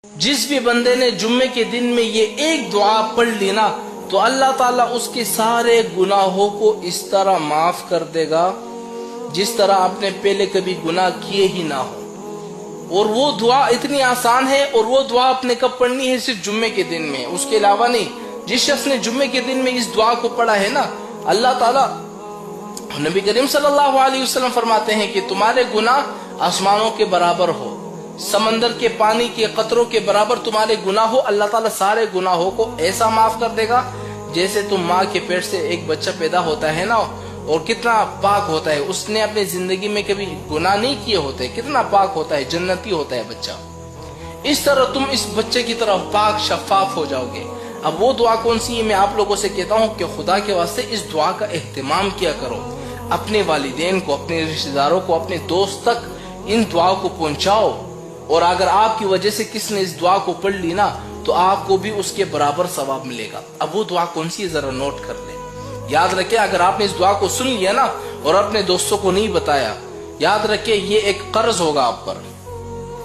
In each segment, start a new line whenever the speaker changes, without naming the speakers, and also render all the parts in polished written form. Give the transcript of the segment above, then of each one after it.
جس بھی بندے نے جمعے کے دن میں یہ ایک دعا پڑھ لی نا تو اللہ تعالیٰ اس کے سارے گناہوں کو اس طرح معاف کر دے گا جس طرح آپ نے پہلے کبھی گناہ کیے ہی نہ ہو۔ اور وہ دعا اتنی آسان ہے، اور وہ دعا آپ نے کب پڑھنی ہے؟ صرف جمعے کے دن میں، اس کے علاوہ نہیں۔ جس شخص نے جمعے کے دن میں اس دعا کو پڑھا ہے نا، اللہ تعالیٰ، نبی کریم صلی اللہ علیہ وسلم فرماتے ہیں کہ تمہارے گناہ آسمانوں کے برابر ہو، سمندر کے پانی کے قطروں کے برابر تمہارے گناہ ہو، اللہ تعالیٰ سارے گناہوں کو ایسا معاف کر دے گا جیسے تم ماں کے پیٹ سے ایک بچہ پیدا ہوتا ہے نا، اور کتنا پاک ہوتا ہے، اس نے اپنی زندگی میں کبھی گناہ نہیں کیے ہوتے، کتنا پاک ہوتا ہے، جنتی ہوتا ہے بچہ، اس طرح تم اس بچے کی طرح پاک شفاف ہو جاؤ گے۔ اب وہ دعا کون سی ہے؟ میں آپ لوگوں سے کہتا ہوں کہ خدا کے واسطے اس دعا کا اہتمام کیا کرو، اپنے والدین کو، اپنے رشتہ داروں کو، اپنے دوست تک ان دعا کو پہنچاؤ، اور اگر آپ کی وجہ سے کس نے اس دعا کو پڑھ لی نا تو آپ کو بھی اس کے برابر ثواب ملے گا۔ اب وہ دعا کون سی ہے ذرا نوٹ کر لیں، یاد رکھیں۔ اگر آپ نے اس دعا کو سن لیا نا اور اپنے دوستوں کو نہیں بتایا، یاد رکھیں یہ ایک قرض ہوگا آپ پر،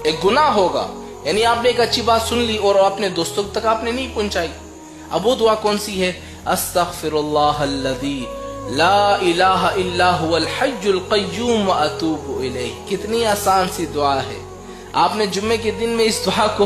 ایک گناہ ہوگا، یعنی آپ نے ایک اچھی بات سن لی اور اپنے دوستوں تک آپ نے نہیں پہنچائی۔ اب وہ دعا کون سی ہے؟ استغفر اللہ الذی لا الہ الا هو الحی القیوم واتوب الیہ۔ کتنی آسان سی دعا ہے، آپ نے جمعے کے دن میں اس دعا کو